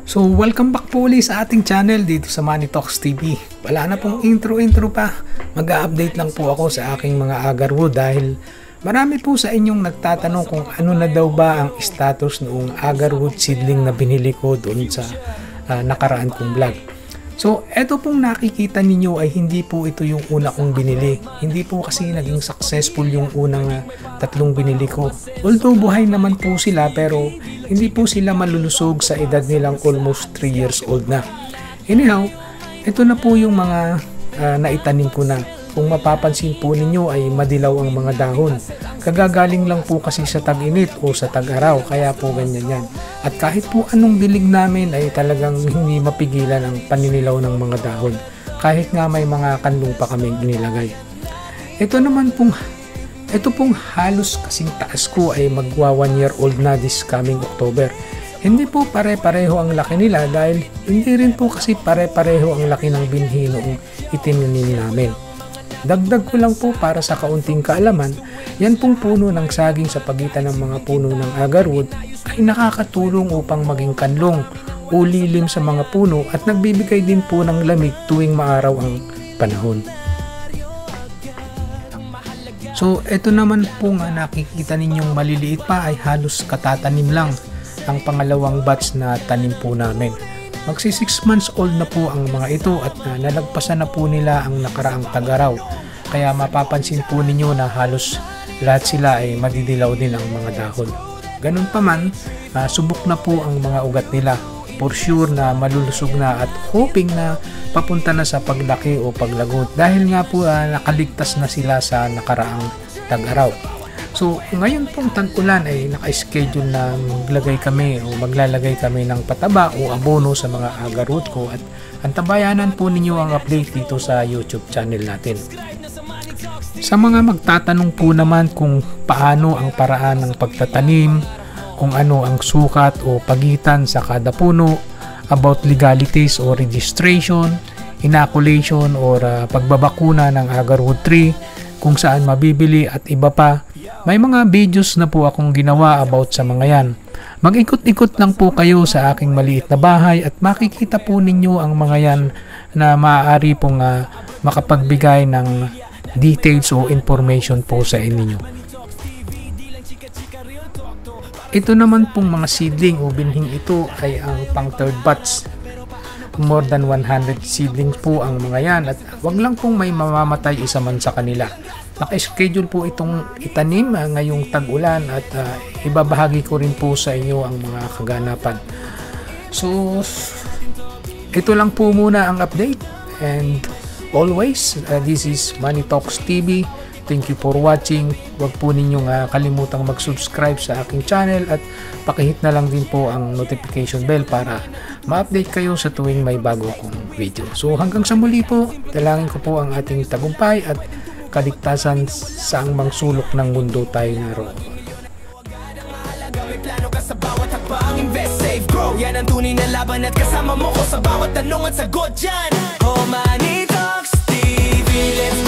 So welcome back po ulit sa ating channel dito sa Money Talks TV. Wala na pong intro pa. Mag-a-update lang po ako sa aking mga agarwood dahil marami po sa inyong nagtatanong kung ano na daw ba ang status noong agarwood seedling na binili ko doon sa nakaraan kong vlog. So eto pong nakikita ninyo ay hindi po ito yung una kong binili. Hindi po kasi naging successful yung unang tatlong binili ko. Although buhay naman po sila pero hindi po sila malulusog sa edad nilang almost 3 years old na. Anyhow, ito na po yung mga naitanim ko na. Kung mapapansin po ninyo ay madilaw ang mga dahon. Kagagaling lang po kasi sa tag-init o sa tag-araw, kaya po ganyan yan. At kahit po anong dilig namin ay talagang hindi mapigilan ang paninilaw ng mga dahon. Kahit nga may mga kanlong pa kaming inilagay. Ito pong halos kasing taas ko ay magwa 1 year old na this coming October. Hindi po pare-pareho ang laki nila dahil hindi rin po kasi pare-pareho ang laki ng binhi noong itinanim namin. Dagdag ko lang po para sa kaunting kaalaman, yan pong puno ng saging sa pagitan ng mga puno ng agarwood ay nakakatulong upang maging kanlong o lilim sa mga puno at nagbibigay din po ng lamig tuwing maaraw ang panahon. So ito naman po nga nakikita ninyong maliliit pa ay halos katatanim lang ang pangalawang batch na tanim po namin. Magsi 6 months old na po ang mga ito at nalagpasan na po nila ang nakaraang tag-araw. Kaya mapapansin po ninyo na halos lahat sila ay madidilaw din ang mga dahon. Ganun pa man, subok na po ang mga ugat nila. For sure na malulusog na at hoping na papunta na sa paglaki o paglagot dahil nga po nakaligtas na sila sa nakaraang tag-araw. So ngayon pong tag-ulan ay naka-schedule na maglalagay kami ng pataba o abono sa mga agarwood ko at antabayanan po ninyo ang update dito sa YouTube channel natin. Sa mga magtatanong po naman kung paano ang paraan ng pagtatanim, kung ano ang sukat o pagitan sa kada puno, about legalities o registration, inoculation or pagbabakuna ng agarwood tree, kung saan mabibili at iba pa, may mga videos na po akong ginawa about sa mga yan. Mag-ikot-ikot lang po kayo sa aking maliit na bahay at makikita po ninyo ang mga yan na maaari pong makapagbigay ng details o information po sa inyo. Ito naman pong mga seedling o binhing ito ay ang pang third batch. More than 100 seedlings po ang mga yan at wag lang pong may mamamatay isa man sa kanila. Naka-schedule po itong itanim ngayong tag-ulan at ibabahagi ko rin po sa inyo ang mga kaganapan. So, ito lang po muna ang update and always, this is Money Talks TV. Thank you for watching. Huwag po ninyong kalimutang mag-subscribe sa aking channel at pakihit na lang din po ang notification bell para ma-update kayo sa tuwing may bago akong video. So hanggang sa muli po, dalangin ko po ang ating tagumpay at kaligtasan sa angmang sulok ng mundo tayo naroon. Yan ang tunay na laban at kasama mo ko sa bawat tanong at sagot dyan. Oh, Money Talks TV, let's